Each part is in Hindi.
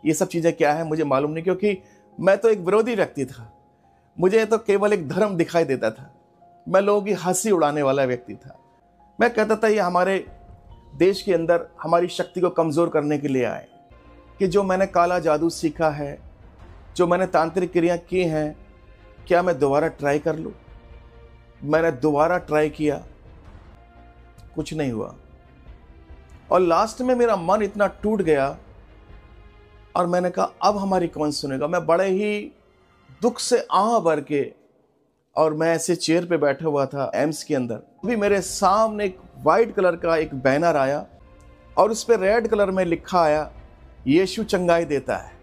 ये सब चीज़ें क्या है मुझे मालूम नहीं, क्योंकि मैं तो एक विरोधी व्यक्ति था। मुझे तो केवल एक धर्म दिखाई देता था। मैं लोगों की हंसी उड़ाने वाला व्यक्ति था। मैं कहता था ये हमारे देश के अंदर हमारी शक्ति को कमज़ोर करने के लिए आए, कि जो मैंने काला जादू सीखा है, जो मैंने तांत्रिक क्रिया की हैं, क्या मैं दोबारा ट्राई कर लूँ। मैंने दोबारा ट्राई किया, कुछ नहीं हुआ। और लास्ट में मेरा मन इतना टूट गया और मैंने कहा अब हमारी कौन सुनेगा। मैं बड़े ही दुख से आह भर के, और मैं ऐसे चेयर पे बैठा हुआ था एम्स के अंदर, अभी मेरे सामने एक वाइट कलर का एक बैनर आया और उस पर रेड कलर में लिखा आया, यीशु चंगाई देता है।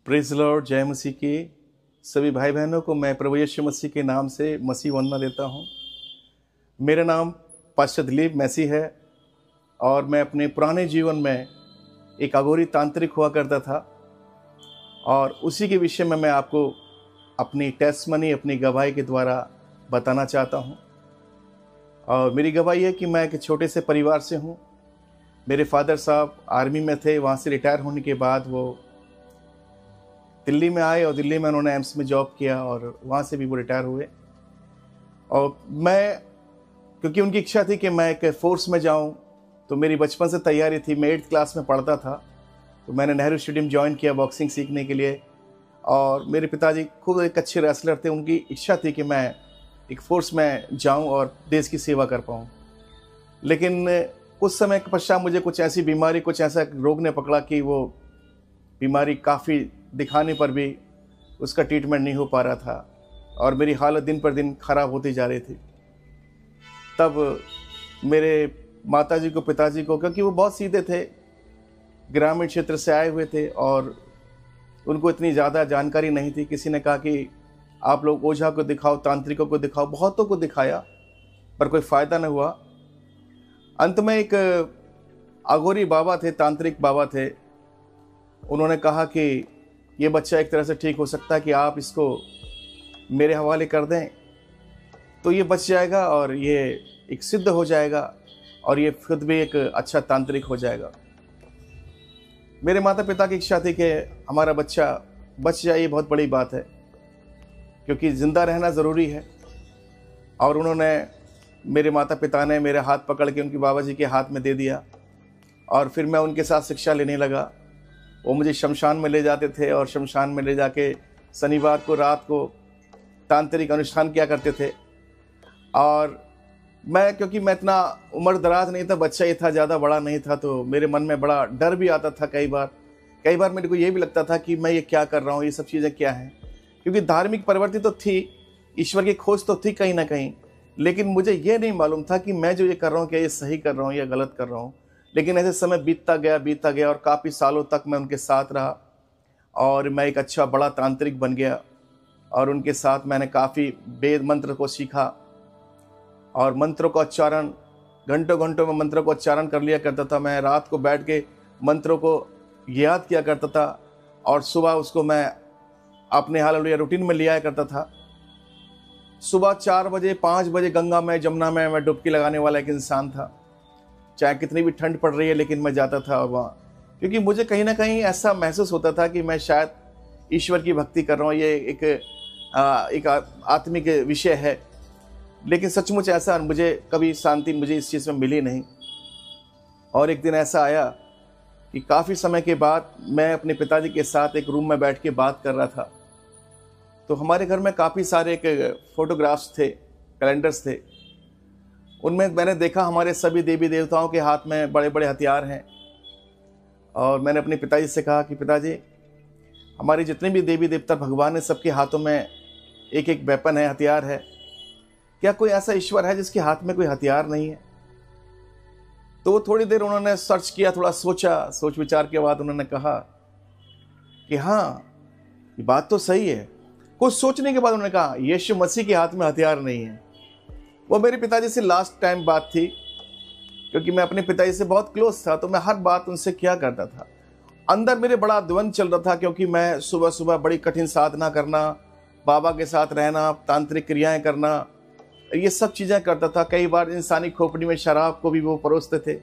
प्रेज़ लॉर्ड, जय मसीह की सभी भाई बहनों को मैं प्रभु यीशु मसीह के नाम से मसीह वंदना देता हूं। मेरा नाम पास्टर दिलीप मैसी है और मैं अपने पुराने जीवन में एक अघोरी तांत्रिक हुआ करता था, और उसी के विषय में मैं आपको अपनी टेस्टमनी, अपनी गवाही के द्वारा बताना चाहता हूं। और मेरी गवाही है कि मैं एक छोटे से परिवार से हूं। मेरे फादर साहब आर्मी में थे, वहां से रिटायर होने के बाद वो दिल्ली में आए और दिल्ली में उन्होंने एम्स में जॉब किया और वहाँ से भी वो रिटायर हुए। और मैं, क्योंकि उनकी इच्छा थी कि मैं एक फोर्स में जाऊँ, तो मेरी बचपन से तैयारी थी। मैं 8th क्लास में पढ़ता था तो मैंने नेहरू स्टेडियम ज्वाइन किया बॉक्सिंग सीखने के लिए। और मेरे पिताजी खुद एक अच्छे रेसलर थे, उनकी इच्छा थी कि मैं एक फोर्स में जाऊँ और देश की सेवा कर पाऊँ। लेकिन कुछ समय के पश्चात मुझे कुछ ऐसी बीमारी, कुछ ऐसा रोग ने पकड़ा कि वो बीमारी काफ़ी दिखाने पर भी उसका ट्रीटमेंट नहीं हो पा रहा था और मेरी हालत दिन पर दिन ख़राब होती जा रही थी। तब मेरे माताजी को, पिताजी को, क्योंकि वो बहुत सीधे थे, ग्रामीण क्षेत्र से आए हुए थे और उनको इतनी ज़्यादा जानकारी नहीं थी। किसी ने कहा कि आप लोग ओझा को दिखाओ, तांत्रिकों को दिखाओ। बहुतों को दिखाया पर कोई फ़ायदा न हुआ। अंत में एक अघोरी बाबा थे, तांत्रिक बाबा थे, उन्होंने कहा कि ये बच्चा एक तरह से ठीक हो सकता है कि आप इसको मेरे हवाले कर दें तो ये बच जाएगा और ये एक सिद्ध हो जाएगा और ये खुद भी एक अच्छा तांत्रिक हो जाएगा। मेरे माता पिता की इच्छा थी कि हमारा बच्चा बच जाए, ये बहुत बड़ी बात है, क्योंकि ज़िंदा रहना ज़रूरी है। और उन्होंने, मेरे माता पिता ने मेरे हाथ पकड़ के उनके बाबा जी के हाथ में दे दिया और फिर मैं उनके साथ शिक्षा लेने लगा। वो मुझे शमशान में ले जाते थे और शमशान में ले जाके शनिवार को रात को तांत्रिक अनुष्ठान किया करते थे। और मैं, क्योंकि मैं इतना उम्र दराज नहीं था, बच्चा ही था, ज़्यादा बड़ा नहीं था, तो मेरे मन में बड़ा डर भी आता था। कई बार मेरे को ये भी लगता था कि मैं ये क्या कर रहा हूँ, ये सब चीज़ें क्या हैं। क्योंकि धार्मिक प्रवृत्ति तो थी, ईश्वर की खोज तो थी कहीं ना कहीं, लेकिन मुझे ये नहीं मालूम था कि मैं जो ये कर रहा हूँ क्या ये सही कर रहा हूँ या गलत कर रहा हूँ। लेकिन ऐसे समय बीतता गया और काफ़ी सालों तक मैं उनके साथ रहा और मैं एक अच्छा बड़ा तांत्रिक बन गया। और उनके साथ मैंने काफ़ी वेद मंत्र को सीखा और मंत्रों का उच्चारण, घंटों में मंत्रों को उच्चारण कर लिया करता था। मैं रात को बैठ के मंत्रों को याद किया करता था और सुबह उसको मैं अपने हालेलुया रूटीन में ले आया करता था। सुबह 4 बजे 5 बजे गंगा में, जमुना में मैं डुबकी लगाने वाला एक इंसान था। चाहे कितनी भी ठंड पड़ रही है, लेकिन मैं जाता था वहाँ, क्योंकि मुझे कहीं ना कहीं ऐसा महसूस होता था कि मैं शायद ईश्वर की भक्ति कर रहा हूँ। ये एक आत्मिक विषय है, लेकिन सचमुच ऐसा मुझे कभी शांति मुझे इस चीज़ में मिली नहीं। और एक दिन ऐसा आया कि काफ़ी समय के बाद मैं अपने पिताजी के साथ एक रूम में बैठ के बात कर रहा था। तो हमारे घर में काफ़ी सारे एक फोटोग्राफ्स थे, कैलेंडर्स थे। उनमें मैंने देखा हमारे सभी देवी देवताओं के हाथ में बड़े बड़े हथियार हैं। और मैंने अपने पिताजी से कहा कि पिताजी, हमारे जितने भी देवी देवता भगवान है, सबके हाथों में एक एक वेपन है, हथियार है। क्या कोई ऐसा ईश्वर है जिसके हाथ में कोई हथियार नहीं है? तो वो थोड़ी देर उन्होंने सर्च किया, थोड़ा सोचा, सोच विचार के बाद उन्होंने कहा कि हाँ, ये बात तो सही है। कुछ सोचने के बाद उन्होंने कहा यीशु मसीह के हाथ में हथियार नहीं है। वो मेरे पिताजी से लास्ट टाइम बात थी, क्योंकि मैं अपने पिताजी से बहुत क्लोज था, तो मैं हर बात उनसे किया करता था। अंदर मेरे बड़ा द्वंद चल रहा था, क्योंकि मैं सुबह सुबह बड़ी कठिन साधना करना, बाबा के साथ रहना, तांत्रिक क्रियाएं करना, ये सब चीज़ें करता था। कई बार इंसानी खोपड़ी में शराब को भी वो परोसते थे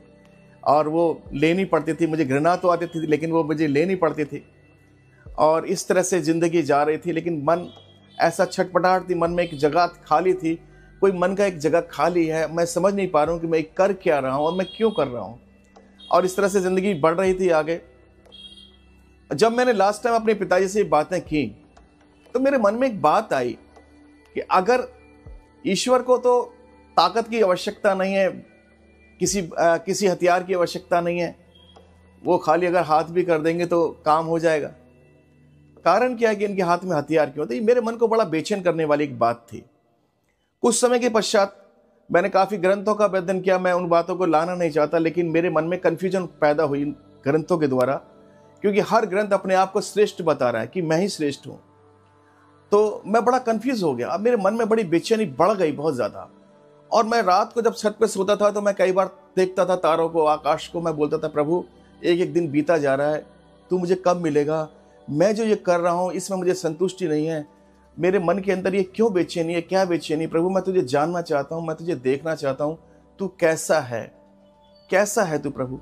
और वो लेनी पड़ती थी। मुझे घृणा तो आती थी, लेकिन वो मुझे लेनी पड़ती थी। और इस तरह से ज़िंदगी जा रही थी, लेकिन मन ऐसा छटपटाहट थी, मन में एक जगह खाली थी। कोई मन का एक जगह खाली है, मैं समझ नहीं पा रहा हूँ कि मैं कर क्या रहा हूँ और मैं क्यों कर रहा हूँ। और इस तरह से ज़िंदगी बढ़ रही थी आगे। जब मैंने लास्ट टाइम अपने पिताजी से ये बातें की, तो मेरे मन में एक बात आई कि अगर ईश्वर को तो ताकत की आवश्यकता नहीं है, किसी हथियार की आवश्यकता नहीं है, वो खाली अगर हाथ भी कर देंगे तो काम हो जाएगा। कारण क्या है कि इनके हाथ में हथियार क्यों? तो ये मेरे मन को बड़ा बेचैन करने वाली एक बात थी। कुछ समय के पश्चात मैंने काफ़ी ग्रंथों का अध्ययन किया। मैं उन बातों को लाना नहीं चाहता, लेकिन मेरे मन में कन्फ्यूजन पैदा हुई ग्रंथों के द्वारा, क्योंकि हर ग्रंथ अपने आप को श्रेष्ठ बता रहा है कि मैं ही श्रेष्ठ हूँ। तो मैं बड़ा कंफ्यूज हो गया। अब मेरे मन में बड़ी बेचैनी बढ़ गई बहुत ज़्यादा। और मैं रात को जब छत पे सोता था तो मैं कई बार देखता था तारों को, आकाश को। मैं बोलता था, प्रभु एक एक दिन बीता जा रहा है, तू मुझे कब मिलेगा? मैं जो ये कर रहा हूँ इसमें मुझे संतुष्टि नहीं है। मेरे मन के अंदर ये क्यों बेचैनी है? क्या बेचैनी? प्रभु मैं तुझे जानना चाहता हूँ, मैं तुझे देखना चाहता हूँ, तू कैसा है, कैसा है तू प्रभु?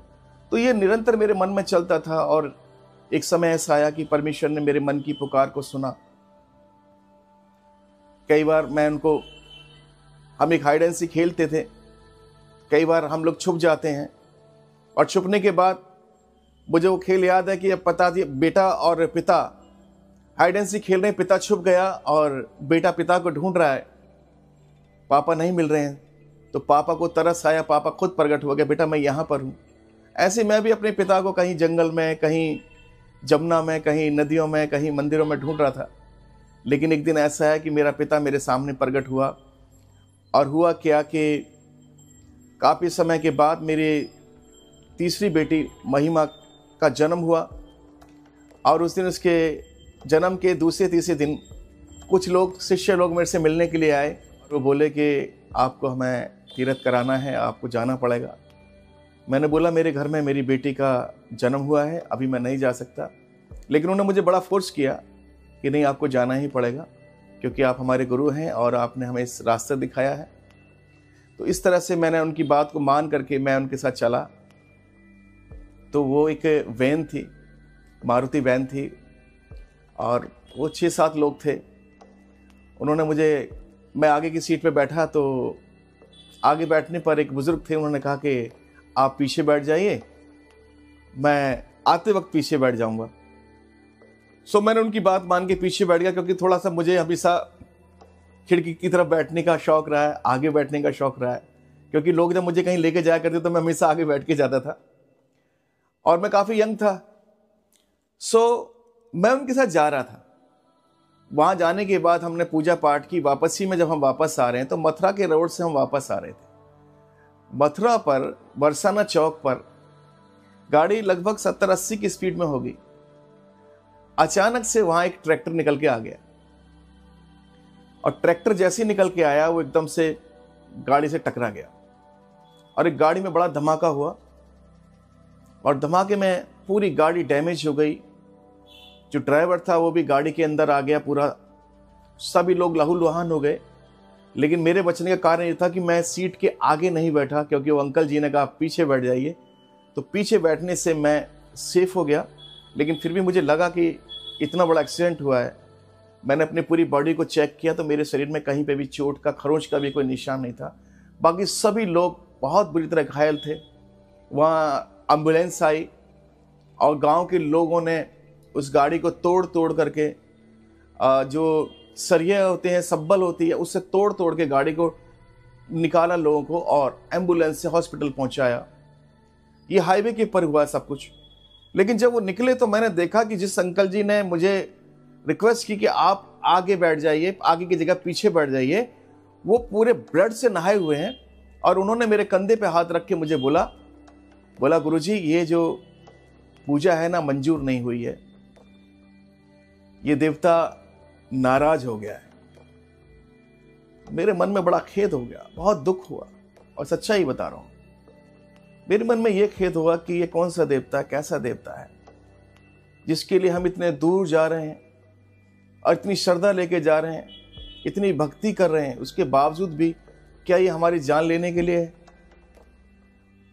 तो ये निरंतर मेरे मन में चलता था। और एक समय ऐसा आया कि परमेश्वर ने मेरे मन की पुकार को सुना। कई बार हम एक हाइड एंड सीक खेलते थे। कई बार हम लोग छुप जाते हैं, और छुपने के बाद मुझे वो खेल याद है कि अब बेटा और पिता हाइड एंड सीक खेल रहे हैं। पिता छुप गया और बेटा पिता को ढूंढ रहा है, पापा नहीं मिल रहे हैं। तो पापा को तरस आया, पापा खुद प्रकट हो गया, बेटा मैं यहाँ पर हूँ। ऐसे मैं भी अपने पिता को कहीं जंगल में, कहीं जमुना में, कहीं नदियों में, कहीं मंदिरों में ढूंढ रहा था। लेकिन एक दिन ऐसा है कि मेरा पिता मेरे सामने प्रकट हुआ। और हुआ क्या कि काफ़ी समय के बाद मेरी तीसरी बेटी महिमा का जन्म हुआ। और उस दिन, उसके जन्म के दूसरे तीसरे दिन, कुछ लोग, शिष्य लोग मेरे से मिलने के लिए आए। और वो बोले कि आपको हमें तीर्थ कराना है, आपको जाना पड़ेगा। मैंने बोला मेरे घर में मेरी बेटी का जन्म हुआ है, अभी मैं नहीं जा सकता। लेकिन उन्होंने मुझे बड़ा फोर्स किया कि नहीं, आपको जाना ही पड़ेगा, क्योंकि आप हमारे गुरु हैं और आपने हमें इस रास्ते दिखाया है। तो इस तरह से मैंने उनकी बात को मान करके मैं उनके साथ चला। तो वो एक वैन थी, मारुति वैन थी, और वो 6-7 लोग थे। उन्होंने मैं आगे की सीट पे बैठा, तो आगे बैठने पर एक बुजुर्ग थे। उन्होंने कहा कि आप पीछे बैठ जाइए, मैं आते वक्त पीछे बैठ जाऊंगा। सो मैंने उनकी बात मान के पीछे बैठ गया, क्योंकि थोड़ा सा मुझे हमेशा खिड़की की तरफ बैठने का शौक रहा है, आगे बैठने का शौक रहा है। क्योंकि लोग जब मुझे कहीं लेके जाया करते तो मैं हमेशा आगे बैठ के जाता था, और मैं काफ़ी यंग था। सो मैं उनके साथ जा रहा था। वहाँ जाने के बाद हमने पूजा पाठ की। वापसी में जब हम वापस आ रहे हैं, तो मथुरा के रोड से हम वापस आ रहे थे। मथुरा पर बरसाना चौक पर गाड़ी लगभग 70-80 की स्पीड में होगी। अचानक से वहाँ एक ट्रैक्टर निकल के आ गया, और ट्रैक्टर जैसे ही निकल के आया, वो एकदम से गाड़ी से टकरा गया, और एक गाड़ी में बड़ा धमाका हुआ, और धमाके में पूरी गाड़ी डैमेज हो गई। जो ड्राइवर था वो भी गाड़ी के अंदर आ गया पूरा। सभी लोग लहूलुहान हो गए। लेकिन मेरे बचने का कारण ये था कि मैं सीट के आगे नहीं बैठा, क्योंकि वो अंकल जी ने कहा पीछे बैठ जाइए। तो पीछे बैठने से मैं सेफ हो गया। लेकिन फिर भी मुझे लगा कि इतना बड़ा एक्सीडेंट हुआ है। मैंने अपनी पूरी बॉडी को चेक किया, तो मेरे शरीर में कहीं पे भी चोट का, खरोंच का भी कोई निशान नहीं था। बाकी सभी लोग बहुत बुरी तरह घायल थे। वहाँ एम्बुलेंस आई, और गांव के लोगों ने उस गाड़ी को तोड़ तोड़ करके, जो सरिये होते हैं, सब्बल होती है, उससे तोड़ तोड़ के गाड़ी को निकाला लोगों को, और एम्बुलेंस से हॉस्पिटल पहुंचाया। ये हाईवे के ऊपर हुआ सब कुछ। लेकिन जब वो निकले तो मैंने देखा कि जिस अंकल जी ने मुझे रिक्वेस्ट की कि आप आगे बैठ जाइए, आगे की जगह पीछे बैठ जाइए, वो पूरे ब्लड से नहाए हुए हैं। और उन्होंने मेरे कंधे पे हाथ रख के मुझे बोला गुरुजी, ये जो पूजा है ना, मंजूर नहीं हुई है, ये देवता नाराज हो गया है। मेरे मन में बड़ा खेद हो गया, बहुत दुख हुआ, और सच्चाई बता रहा हूं। मेरे मन में यह खेद हुआ कि ये कौन सा देवता है, कैसा देवता है, जिसके लिए हम इतने दूर जा रहे हैं और इतनी श्रद्धा लेके जा रहे हैं, इतनी भक्ति कर रहे हैं, उसके बावजूद भी क्या ये हमारी जान लेने के लिए है?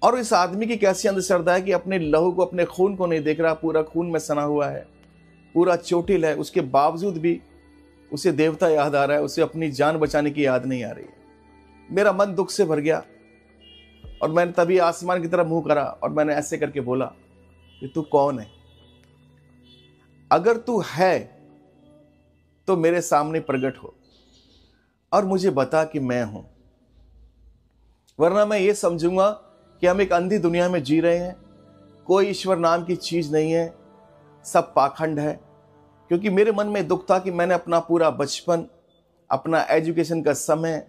और इस आदमी की कैसी अंधश्रद्धा है कि अपने लहू को, अपने खून को नहीं देख रहा, पूरा खून में सना हुआ है, पूरा चोटिल है, उसके बावजूद भी उसे देवता याद आ रहा है, उसे अपनी जान बचाने की याद नहीं आ रही है। मेरा मन दुख से भर गया और मैंने तभी आसमान की तरफ मुंह करा और मैंने ऐसे करके बोला कि तू कौन है? अगर तू है तो मेरे सामने प्रकट हो और मुझे बता कि मैं हूं, वरना मैं ये समझूंगा कि हम एक अंधी दुनिया में जी रहे हैं, कोई ईश्वर नाम की चीज नहीं है, सब पाखंड है। क्योंकि मेरे मन में दुख था कि मैंने अपना पूरा बचपन, अपना एजुकेशन का समय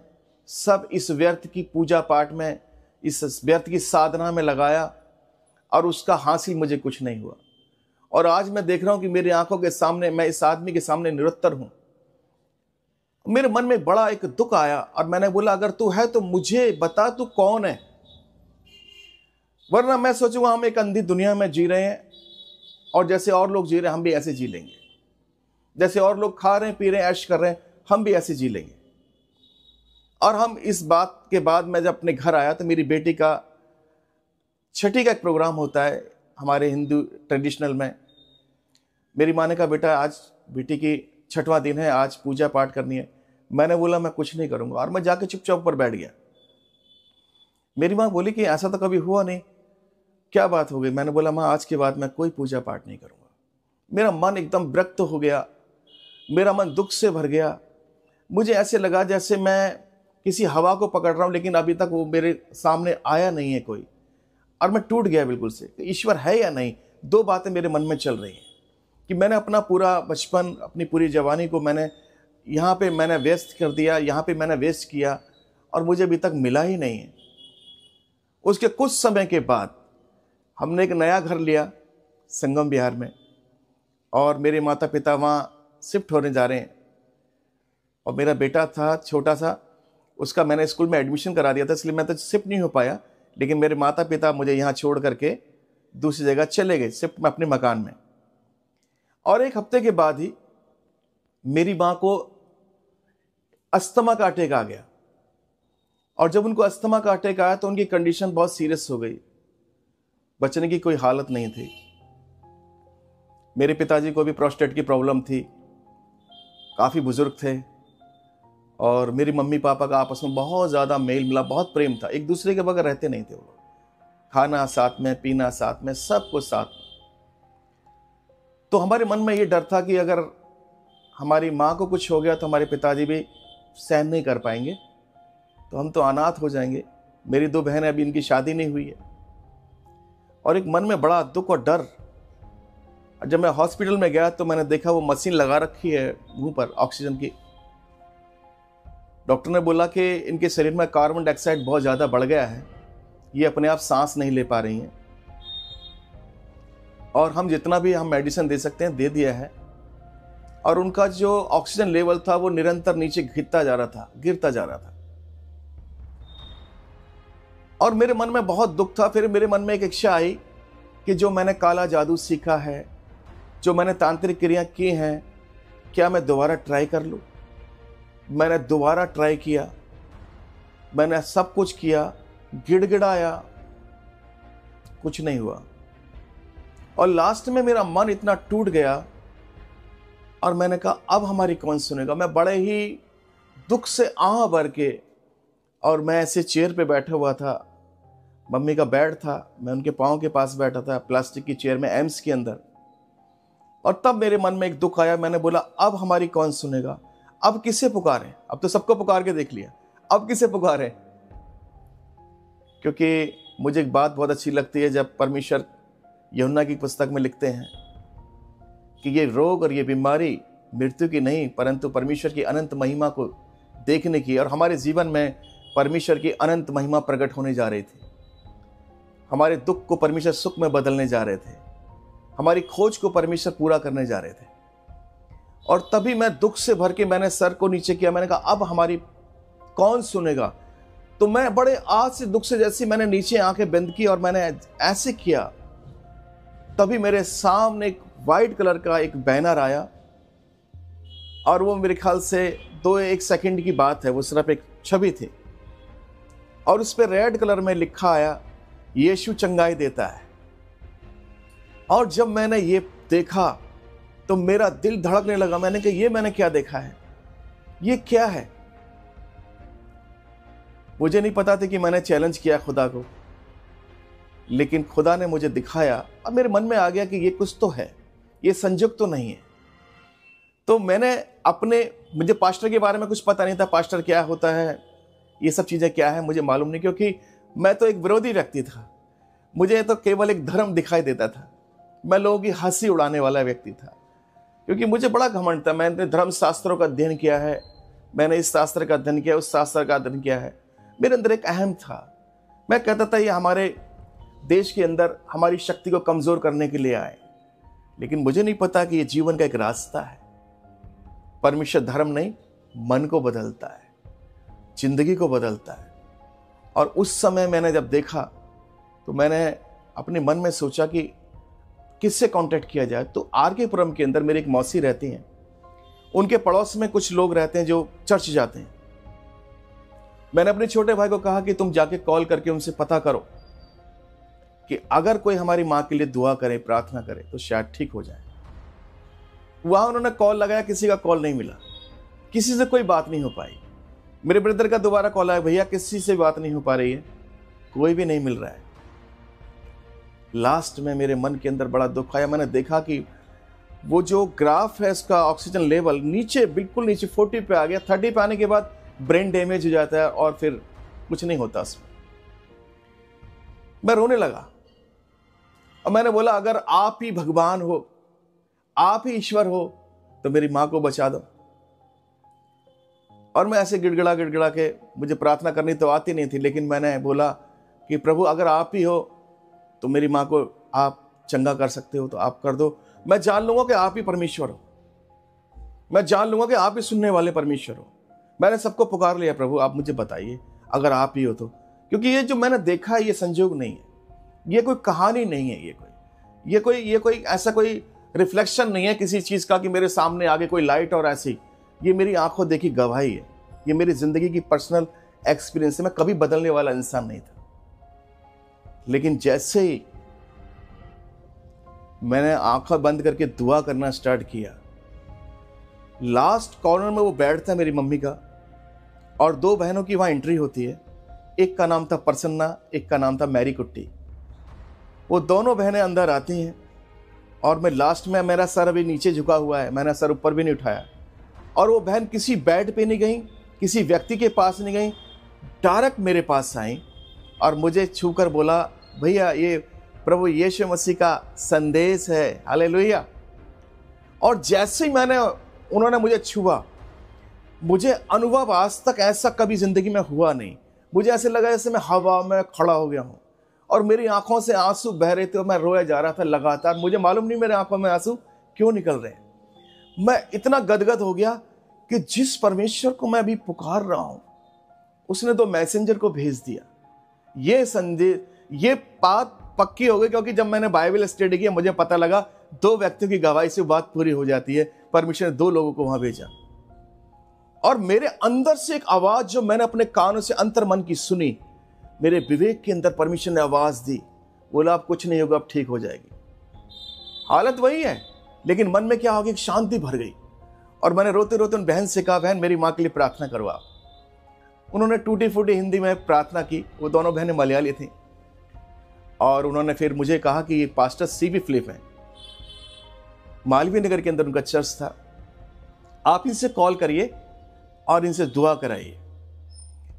सब इस व्यर्थ की पूजा पाठ में, इस व्यर्थ की साधना में लगाया और उसका हासिल मुझे कुछ नहीं हुआ। और आज मैं देख रहा हूं कि मेरी आंखों के सामने मैं इस आदमी के सामने निरुत्तर हूं। मेरे मन में बड़ा एक दुख आया और मैंने बोला अगर तू है तो मुझे बता तू कौन है, वरना मैं सोचूंगा हम एक अंधी दुनिया में जी रहे हैं और जैसे और लोग जी रहे हैं हम भी ऐसे जी लेंगे, जैसे और लोग खा रहे हैं, पी रहे हैं, ऐश कर रहे हैं, हम भी ऐसे जी लेंगे। और हम इस बात के बाद मैं जब अपने घर आया तो मेरी बेटी का छठी का एक प्रोग्राम होता है हमारे हिंदू ट्रेडिशनल में। मेरी माँ ने कहा बेटा आज बेटी की छठवां दिन है, आज पूजा पाठ करनी है। मैंने बोला मैं कुछ नहीं करूंगा और मैं जाके चुपचाप पर बैठ गया। मेरी माँ बोली कि ऐसा तो कभी हुआ नहीं, क्या बात हो गई? मैंने बोला माँ आज के बाद मैं कोई पूजा पाठ नहीं करूंगा। मेरा मन एकदम विरक्त हो गया, मेरा मन दुख से भर गया। मुझे ऐसे लगा जैसे मैं किसी हवा को पकड़ रहा हूं लेकिन अभी तक वो मेरे सामने आया नहीं है कोई, और मैं टूट गया बिल्कुल से। ईश्वर है या नहीं, दो बातें मेरे मन में चल रही हैं कि मैंने अपना पूरा बचपन, अपनी पूरी जवानी को मैंने यहाँ पे मैंने वेस्ट कर दिया, यहाँ पे मैंने वेस्ट किया और मुझे अभी तक मिला ही नहीं है। उसके कुछ समय के बाद हमने एक नया घर लिया संगम बिहार में और मेरे माता पिता वहाँ शिफ्ट होने जा रहे हैं। और मेरा बेटा था छोटा सा, उसका मैंने स्कूल में एडमिशन करा दिया था, इसलिए मैं तो शिफ्ट नहीं हो पाया। लेकिन मेरे माता पिता मुझे यहाँ छोड़ करके दूसरी जगह चले गए शिफ्ट में अपने मकान में। और एक हफ्ते के बाद ही मेरी माँ को अस्थमा का अटैक आ गया। और जब उनको अस्थमा का अटैक आया तो उनकी कंडीशन बहुत सीरियस हो गई, बचने की कोई हालत नहीं थी। मेरे पिताजी को भी प्रोस्टेट की प्रॉब्लम थी, काफ़ी बुजुर्ग थे और मेरी मम्मी पापा का आपस में बहुत ज़्यादा मेल मिला, बहुत प्रेम था, एक दूसरे के बगैर रहते नहीं थे वो लोग। खाना साथ में, पीना साथ में, सब कुछ साथ में। तो हमारे मन में ये डर था कि अगर हमारी माँ को कुछ हो गया तो हमारे पिताजी भी सहन नहीं कर पाएंगे, तो हम तो अनाथ हो जाएंगे। मेरी दो बहनें, अभी इनकी शादी नहीं हुई है। और एक मन में बड़ा दुख और डर। जब मैं हॉस्पिटल में गया तो मैंने देखा वो मशीन लगा रखी है मुंह पर ऑक्सीजन की। डॉक्टर ने बोला कि इनके शरीर में कार्बन डाइऑक्साइड बहुत ज़्यादा बढ़ गया है, ये अपने आप सांस नहीं ले पा रही हैं और हम जितना भी हम मेडिसिन दे सकते हैं दे दिया है। और उनका जो ऑक्सीजन लेवल था वो निरंतर नीचे गिरता जा रहा था। और मेरे मन में बहुत दुख था। फिर मेरे मन में एक इच्छा आई कि जो मैंने काला जादू सीखा है, जो मैंने तांत्रिक क्रिया की हैं, क्या मैं दोबारा ट्राई कर लूं? मैंने दोबारा ट्राई किया, मैंने सब कुछ किया, गिड़गिड़ाया, कुछ नहीं हुआ। और लास्ट में मेरा मन इतना टूट गया और मैंने कहा अब हमारी कौन सुनेगा। मैं बड़े ही दुख से आह भर के, और मैं ऐसे चेयर पे बैठा हुआ था, मम्मी का बेड था, मैं उनके पाँव के पास बैठा था प्लास्टिक की चेयर में एम्स के अंदर। और तब मेरे मन में एक दुख आया। मैंने बोला अब हमारी कौन सुनेगा, अब किसे पुकारें? अब तो सबको पुकार के देख लिया, अब किसे पुकारें? क्योंकि मुझे एक बात बहुत अच्छी लगती है जब परमेश्वर यूहन्ना की पुस्तक में लिखते हैं कि ये रोग और ये बीमारी मृत्यु की नहीं परंतु परमेश्वर की अनंत महिमा को देखने की, और हमारे जीवन में परमेश्वर की अनंत महिमा प्रकट होने जा रही थी। हमारे दुख को परमेश्वर सुख में बदलने जा रहे थे, हमारी खोज को परमेश्वर पूरा करने जा रहे थे। और तभी मैं दुख से भर के मैंने सर को नीचे किया। मैंने कहा अब हमारी कौन सुनेगा? तो मैं बड़े आज से दुख से जैसी मैंने नीचे आंखें बंद की और मैंने ऐसे किया, तभी मेरे सामने एक वाइट कलर का एक बैनर आया। और वो मेरे ख्याल से 2-1 सेकंड की बात है, वो सिर्फ एक छवि थी। और उस पर रेड कलर में लिखा आया, यीशु चंगाई देता है। और जब मैंने ये देखा तो मेरा दिल धड़कने लगा। मैंने कहा ये मैंने क्या देखा है, ये क्या है। मुझे नहीं पता था कि मैंने चैलेंज किया खुदा को, लेकिन खुदा ने मुझे दिखाया। अब मेरे मन में आ गया कि ये कुछ तो है, ये संजोग तो नहीं है। तो मैंने मुझे पास्टर के बारे में कुछ पता नहीं था, पास्टर क्या होता है, ये सब चीज़ें क्या है मुझे मालूम नहीं, क्योंकि मैं तो एक विरोधी व्यक्ति था। मुझे तो केवल एक धर्म दिखाई देता था। मैं लोगों की हंसी उड़ाने वाला व्यक्ति था, क्योंकि मुझे बड़ा घमंड था। मैंने धर्म शास्त्रों का अध्ययन किया है, मैंने इस शास्त्र का अध्ययन किया, उस शास्त्र का अध्ययन किया है। मेरे अंदर एक अहम था। मैं कहता था ये हमारे देश के अंदर हमारी शक्ति को कमज़ोर करने के लिए आए, लेकिन मुझे नहीं पता कि ये जीवन का एक रास्ता है। परमेश्वर धर्म नहीं, मन को बदलता है, जिंदगी को बदलता है। और उस समय मैंने जब देखा तो मैंने अपने मन में सोचा कि किससे कांटेक्ट किया जाए। तो आर.के. पुरम के अंदर मेरी एक मौसी रहती हैं, उनके पड़ोस में कुछ लोग रहते हैं जो चर्च जाते हैं। मैंने अपने छोटे भाई को कहा कि तुम जाके कॉल करके उनसे पता करो कि अगर कोई हमारी माँ के लिए दुआ करे, प्रार्थना करे तो शायद ठीक हो जाए। वहां उन्होंने कॉल लगाया, किसी का कॉल नहीं मिला, किसी से कोई बात नहीं हो पाई। मेरे ब्रदर का दोबारा कॉल आया, भैया किसी से बात नहीं हो पा रही है, कोई भी नहीं मिल रहा है। लास्ट में मेरे मन के अंदर बड़ा दुख आया। मैंने देखा कि वो जो ग्राफ है उसका ऑक्सीजन लेवल नीचे, बिल्कुल नीचे 40 पे आ गया। 30 पे आने के बाद ब्रेन डैमेज हो जाता है और फिर कुछ नहीं होता उसमें। मैं रोने लगा और मैंने बोला अगर आप ही भगवान हो, आप ही ईश्वर हो, तो मेरी मां को बचा दो। और मैं ऐसे गिड़गिड़ा गिड़गिड़ा के, मुझे प्रार्थना करनी तो आती नहीं थी, लेकिन मैंने बोला कि प्रभु अगर आप ही हो तो मेरी माँ को आप चंगा कर सकते हो तो आप कर दो। मैं जान लूंगा कि आप ही परमेश्वर हो, मैं जान लूंगा कि आप ही सुनने वाले परमेश्वर हो। मैंने सबको पुकार लिया, प्रभु आप मुझे बताइए अगर आप ही हो तो। क्योंकि ये जो मैंने देखा है ये संजोग नहीं है, ये कोई कहानी नहीं है, ये कोई ऐसा कोई रिफ्लेक्शन नहीं है किसी चीज का कि मेरे सामने आगे कोई लाइट और ऐसी। ये मेरी आंखों देखी गवाही है, ये मेरी जिंदगी की पर्सनल एक्सपीरियंस है। मैं कभी बदलने वाला इंसान नहीं था, लेकिन जैसे ही मैंने आंखें बंद करके दुआ करना स्टार्ट किया, लास्ट कॉर्नर में वो बैठता है मेरी मम्मी का, और 2 बहनों की वहां एंट्री होती है। एक का नाम था प्रसन्ना, एक का नाम था मैरी कुट्टी। वो दोनों बहनें अंदर आती हैं और मैं लास्ट में, मेरा सर अभी नीचे झुका हुआ है, मैंने सर ऊपर भी नहीं उठाया। और वो बहन किसी बेड पे नहीं गई, किसी व्यक्ति के पास नहीं गई, डायरेक्ट मेरे पास आई और मुझे छूकर बोला, भैया ये प्रभु यीशु मसीह का संदेश है, हालेलुया। और जैसे ही उन्होंने मुझे छुआ, मुझे अनुभव आज तक ऐसा कभी जिंदगी में हुआ नहीं। मुझे ऐसे लगा जैसे मैं हवा में खड़ा हो गया हूं और मेरी आंखों से आंसू बह रहे थे और मैं रोया जा रहा था लगातार। मुझे मालूम नहीं मेरे आंखों में आंसू क्यों निकल रहे हैं। मैं इतना गदगद हो गया कि जिस परमेश्वर को मैं अभी पुकार रहा हूं, उसने तो मैसेंजर को भेज दिया। ये संदेश, ये बात पक्की हो गई, क्योंकि जब मैंने बाइबल स्टडी किया मुझे पता लगा 2 व्यक्तियों की गवाही से बात पूरी हो जाती है। परमेश्वर ने 2 लोगों को वहां भेजा और मेरे अंदर से एक आवाज जो मैंने अपने कानों से अंतर मन की सुनी, मेरे विवेक के अंदर परमेश्वर ने आवाज दी, बोला अब कुछ नहीं होगा, अब ठीक हो जाएगी। हालत वही है, लेकिन मन में क्या हो गया, शांति भर गई। और मैंने रोते रोते उन बहन से कहा, बहन मेरी माँ के लिए प्रार्थना करवा। उन्होंने टूटी फूटी हिंदी में प्रार्थना की। वो दोनों बहनें मलयाली थी और उन्होंने फिर मुझे कहा कि ये पास्टर सीबी फिलिप है, मालवीय नगर के अंदर उनका चर्च था, आप इनसे कॉल करिए और इनसे दुआ कराइए।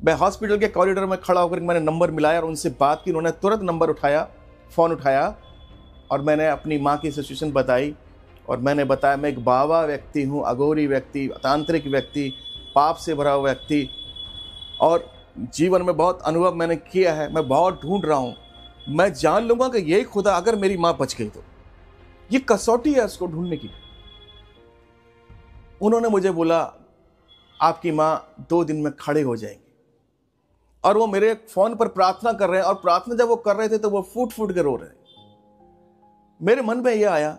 मैं हॉस्पिटल के कॉरिडोर में खड़ा होकर मैंने नंबर मिलाया और उनसे बात की। उन्होंने तुरंत नंबर उठाया, फ़ोन उठाया और मैंने अपनी माँ की सिचुएशन बताई और मैंने बताया मैं एक बाबा व्यक्ति हूँ, अघोरी व्यक्ति, तांत्रिक व्यक्ति, पाप से भरा हुआ व्यक्ति, और जीवन में बहुत अनुभव मैंने किया है, मैं बहुत ढूंढ रहा हूँ। मैं जान लूंगा कि यही खुदा, अगर मेरी माँ बच गई तो ये कसौटी है उसको ढूंढने की। उन्होंने मुझे बोला आपकी माँ 2 दिन में खड़े हो जाएंगी। और वो मेरे फोन पर प्रार्थना कर रहे हैं और प्रार्थना जब वो कर रहे थे तो वो फूट फूट के रो रहे हैं। मेरे मन में यह आया,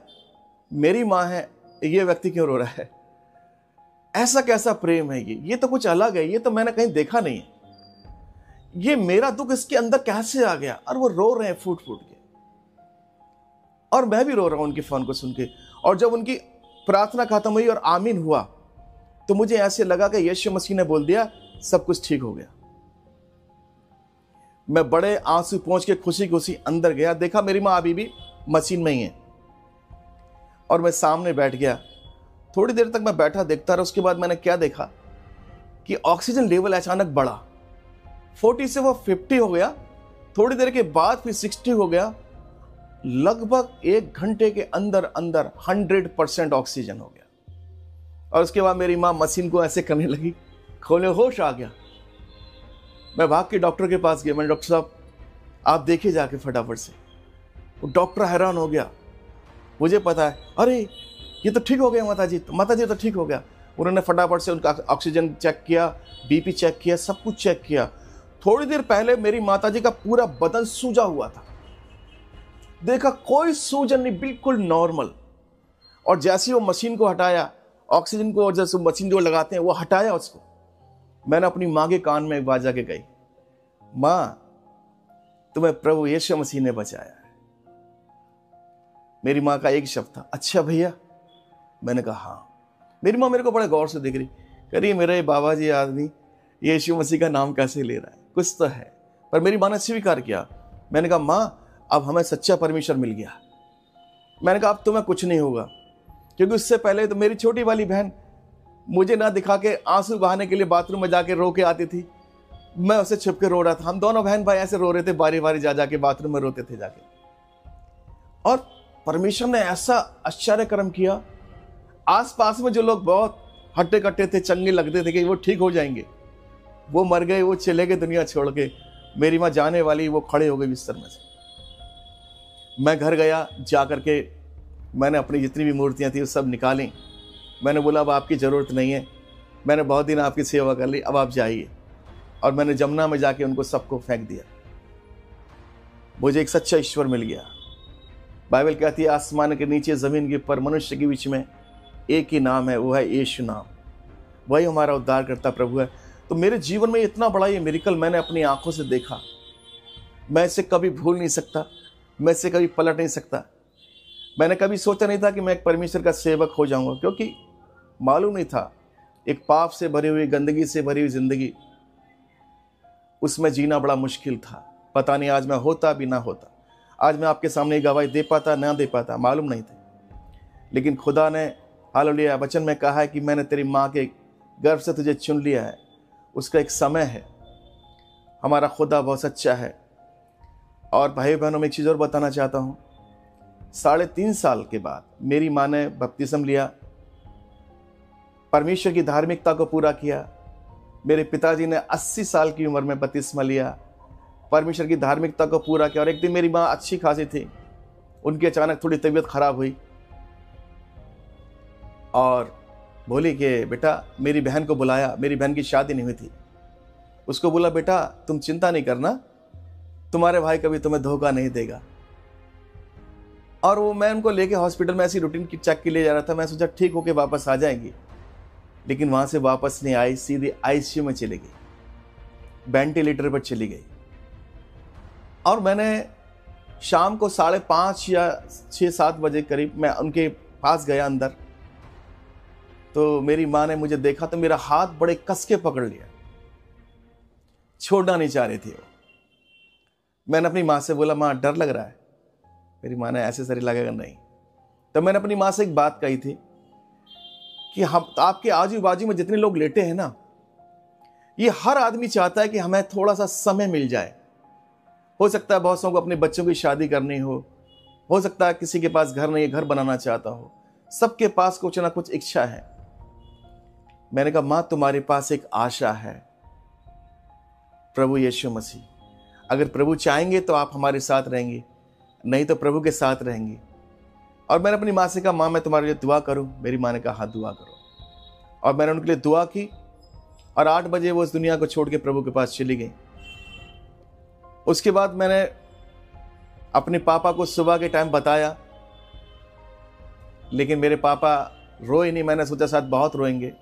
मेरी माँ है, ये व्यक्ति क्यों रो रहा है? ऐसा कैसा प्रेम है ये तो कुछ अलग है, ये तो मैंने कहीं देखा नहीं है। ये मेरा दुख इसके अंदर कैसे आ गया, और वो रो रहे हैं फूट फूट के, और मैं भी रो रहा हूं उनके फोन को सुन के। और जब उनकी प्रार्थना खत्म हुई और आमीन हुआ, तो मुझे ऐसे लगा कि यीशु मसीह ने बोल दिया सब कुछ ठीक हो गया। मैं बड़े आंसू पहुंच के खुशी खुशी अंदर गया, देखा मेरी माँ अभी भी मशीन में ही है, और मैं सामने बैठ गया। थोड़ी देर तक मैं बैठा देखता रहा। उसके बाद मैंने क्या देखा कि ऑक्सीजन लेवल अचानक बढ़ा, 40 से वो 50 हो गया, थोड़ी देर के बाद फिर 60 हो गया। लगभग 1 घंटे के अंदर अंदर 100% ऑक्सीजन हो गया। और उसके बाद मेरी माँ मशीन को ऐसे करने लगी, खोले होश आ गया। मैं भाग के डॉक्टर के पास गया। मैंने, डॉक्टर साहब आप देखिए जाके फटाफट से। वो डॉक्टर हैरान हो गया, मुझे पता है, अरे ये तो ठीक हो गया माता जी तो ठीक हो गया। उन्होंने फटाफट से उनका ऑक्सीजन चेक किया, बीपी चेक किया, सब कुछ चेक किया। थोड़ी देर पहले मेरी माता जी का पूरा बदन सूजा हुआ था, देखा कोई सूजन नहीं, बिल्कुल नॉर्मल। और जैसे वो मशीन को हटाया, ऑक्सीजन को, और जैसे मशीन जो लगाते हैं वो हटाया उसको, मैंने अपनी माँ के कान में एक बार जाके गई, माँ तुम्हें प्रभु यीशु मसीह ने बचाया है। मेरी माँ का एक शब्द था, अच्छा भैया। मैंने कहा हाँ। मेरी माँ मेरे को बड़े गौर से देख रही, कह रही मेरे बाबा जी आदमी यीशु मसीह का नाम कैसे ले रहा है, कुछ तो है। पर मेरी माँ ने स्वीकार किया। मैंने कहा माँ अब हमें सच्चा परमेश्वर मिल गया। मैंने कहा अब तुम्हें कुछ नहीं होगा, क्योंकि उससे पहले तो मेरी छोटी वाली बहन मुझे ना दिखा के आंसू बहाने के लिए बाथरूम में जाके रो के आती थी, मैं उसे छुप के रो रहा था। हम दोनों बहन भाई ऐसे रो रहे थे, बारी बारी जा जाके बाथरूम में रोते थे जाके। और परमेश्वर ने ऐसा आश्चर्य कर्म किया, आसपास में जो लोग बहुत हट्टे कट्टे थे, चंगे लगते थे कि वो ठीक हो जाएंगे, वो मर गए, वो चले गए दुनिया छोड़ के। मेरी माँ जाने वाली, वो खड़े हो गए बिस्तर में से। मैं घर गया, जा करके मैंने अपनी जितनी भी मूर्तियां थी वो सब निकाली। मैंने बोला अब आपकी ज़रूरत नहीं है, मैंने बहुत दिन आपकी सेवा कर ली, अब आप जाइए। और मैंने जमुना में जाके उनको सबको फेंक दिया। मुझे एक सच्चा ईश्वर मिल गया। बाइबल कहती है आसमान के नीचे ज़मीन के ऊपर मनुष्य के बीच में एक ही नाम है, वो है यीशु नाम। वही हमारा उद्धारकर्ता प्रभु है। तो मेरे जीवन में इतना बड़ा ये मिरेकल मैंने अपनी आंखों से देखा, मैं इसे कभी भूल नहीं सकता, मैं इसे कभी पलट नहीं सकता। मैंने कभी सोचा नहीं था कि मैं एक परमेश्वर का सेवक हो जाऊंगा, क्योंकि मालूम नहीं था एक पाप से भरी हुई, गंदगी से भरी हुई जिंदगी, उसमें जीना बड़ा मुश्किल था। पता नहीं आज मैं होता भी ना होता, आज मैं आपके सामने गवाही दे पाता ना दे पाता, मालूम नहीं था। लेकिन खुदा ने हालेलुया वचन में कहा है कि मैंने तेरी माँ के गर्भ से तुझे चुन लिया है। उसका एक समय है। हमारा खुदा बहुत सच्चा है। और भाई बहनों में एक चीज़ और बताना चाहता हूँ, 3.5 साल के बाद मेरी माँ ने बपतिस्म लिया, परमेश्वर की धार्मिकता को पूरा किया। मेरे पिताजी ने 80 साल की उम्र में बपतिस्मा लिया, परमेश्वर की धार्मिकता को पूरा किया। और एक दिन मेरी माँ अच्छी खासी थी, उनकी अचानक थोड़ी तबीयत खराब हुई और बोली कि बेटा, मेरी बहन को बुलाया, मेरी बहन की शादी नहीं हुई थी, उसको बोला बेटा तुम चिंता नहीं करना, तुम्हारे भाई कभी तुम्हें धोखा नहीं देगा। और वो मैं उनको लेके हॉस्पिटल में ऐसी रूटीन की चेक के लिए जा रहा था। मैं सोचा ठीक होके वापस आ जाएंगी, लेकिन वहाँ से वापस नहीं आई, सीधे आईसीयू में चली गई, वेंटिलेटर पर चली गई। और मैंने शाम को 5:30 या 6-7 बजे करीब मैं उनके पास गया अंदर, तो मेरी माँ ने मुझे देखा तो मेरा हाथ बड़े कस के पकड़ लिया, छोड़ना नहीं चाह रही थी वो। मैंने अपनी माँ से बोला माँ डर लग रहा है। मेरी माँ ने ऐसे सरी लगेगा नहीं। तो मैंने अपनी माँ से एक बात कही थी कि हम आपके आजू बाजू में जितने लोग लेटे हैं ना, ये हर आदमी चाहता है कि हमें थोड़ा सा समय मिल जाए। हो सकता है बहुत सौ को अपने बच्चों की शादी करनी हो सकता है किसी के पास घर नहीं, घर बनाना चाहता हो, सबके पास कुछ ना कुछ इच्छा है। मैंने कहा माँ तुम्हारे पास एक आशा है, प्रभु यीशु मसीह। अगर प्रभु चाहेंगे तो आप हमारे साथ रहेंगे, नहीं तो प्रभु के साथ रहेंगे। और मैंने अपनी माँ से कहा माँ मैं तुम्हारे लिए दुआ करूं। मेरी माँ ने कहा हाँ दुआ करो। और मैंने उनके लिए दुआ की और 8 बजे वो इस दुनिया को छोड़ के प्रभु के पास चली गई। उसके बाद मैंने अपने पापा को सुबह के टाइम बताया, लेकिन मेरे पापा रोए नहीं। मैंने सोचा शायद बहुत रोएंगे,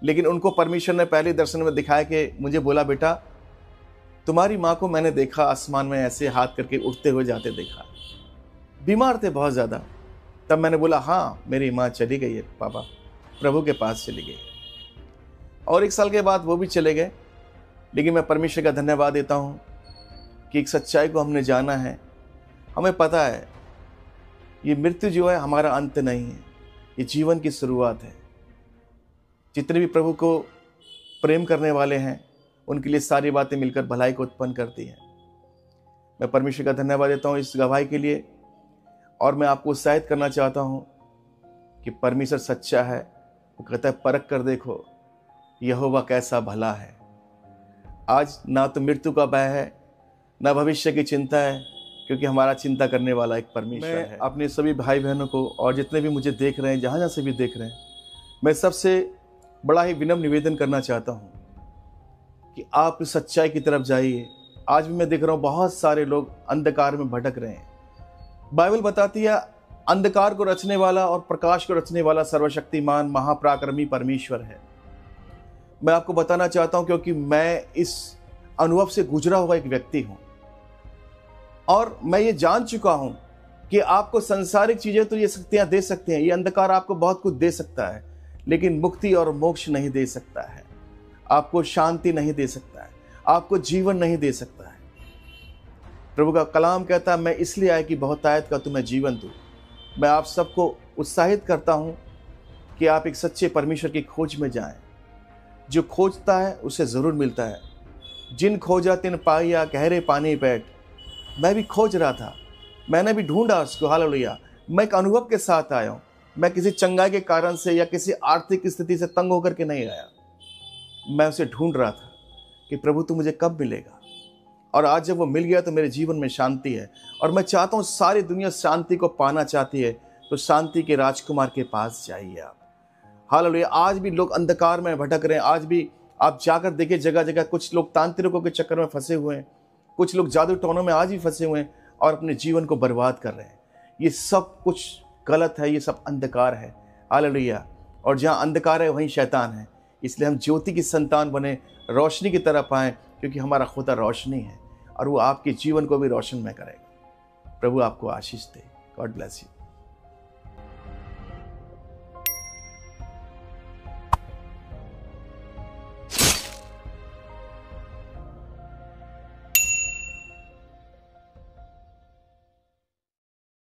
लेकिन उनको परमेश्वर ने पहले दर्शन में दिखाया कि मुझे बोला बेटा तुम्हारी माँ को मैंने देखा आसमान में ऐसे हाथ करके उठते हुए जाते देखा। बीमार थे बहुत ज़्यादा। तब मैंने बोला हाँ, मेरी माँ चली गई है पापा, प्रभु के पास चली गई है। और 1 साल के बाद वो भी चले गए। लेकिन मैं परमेश्वर का धन्यवाद देता हूँ कि एक सच्चाई को हमने जाना है। हमें पता है ये मृत्यु जो है हमारा अंत नहीं है, ये जीवन की शुरुआत है। जितने भी प्रभु को प्रेम करने वाले हैं उनके लिए सारी बातें मिलकर भलाई को उत्पन्न करती हैं। मैं परमेश्वर का धन्यवाद देता हूँ इस गवाही के लिए। और मैं आपको उत्साहित करना चाहता हूँ कि परमेश्वर सच्चा है। वो कहता है परख कर देखो यहोवा कैसा भला है। आज ना तो मृत्यु का भय है, ना भविष्य की चिंता है, क्योंकि हमारा चिंता करने वाला एक परमेश्वर है। अपने सभी भाई बहनों को और जितने भी मुझे देख रहे हैं, जहाँ जहाँ से भी देख रहे हैं, मैं सबसे बड़ा ही विनम्र निवेदन करना चाहता हूँ कि आप इस सच्चाई की तरफ जाइए। आज भी मैं देख रहा हूँ बहुत सारे लोग अंधकार में भटक रहे हैं। बाइबल बताती है अंधकार को रचने वाला और प्रकाश को रचने वाला सर्वशक्तिमान महापराक्रमी परमेश्वर है। मैं आपको बताना चाहता हूं क्योंकि मैं इस अनुभव से गुजरा हुआ एक व्यक्ति हूं और मैं ये जान चुका हूं कि आपको संसारिक चीजें तो ये शक्तियां दे सकते हैं, ये अंधकार आपको बहुत कुछ दे सकता है, लेकिन मुक्ति और मोक्ष नहीं दे सकता है, आपको शांति नहीं दे सकता है, आपको जीवन नहीं दे सकता है। प्रभु का कलाम कहता है मैं इसलिए आया कि बहुतायत का तुम्हें जीवन दूं। मैं आप सबको उत्साहित करता हूं कि आप एक सच्चे परमेश्वर की खोज में जाएं। जो खोजता है उसे ज़रूर मिलता है। जिन खोजा तिन पाया गहरे पानी बैठ। मैं भी खोज रहा था, मैंने भी ढूंढा उसको। हालेलुया। मैं एक अनुभव के साथ आया हूँ। मैं किसी चंगाई के कारण से या किसी आर्थिक स्थिति से तंग होकर के नहीं आया। मैं उसे ढूंढ रहा था कि प्रभु तू मुझे कब मिलेगा। और आज जब वो मिल गया तो मेरे जीवन में शांति है। और मैं चाहता हूँ सारी दुनिया शांति को पाना चाहती है तो शांति के राजकुमार के पास जाइए आप। हालेलुया। आज भी लोग अंधकार में भटक रहे हैं। आज भी आप जाकर देखिए जगह जगह कुछ लोग तांत्रिकों के चक्कर में फंसे हुए हैं, कुछ लोग जादू टोनों में आज भी फंसे हुए हैं और अपने जीवन को बर्बाद कर रहे हैं। ये सब कुछ गलत है, ये सब अंधकार है। हालेलुया। और जहाँ अंधकार है वहीं शैतान है। इसलिए हम ज्योति की संतान बने, रोशनी की तरफ आएँ, क्योंकि हमारा खुदा रोशनी है और वो आपके जीवन को भी रोशन में करेगा। प्रभु आपको आशीष दे। God bless you.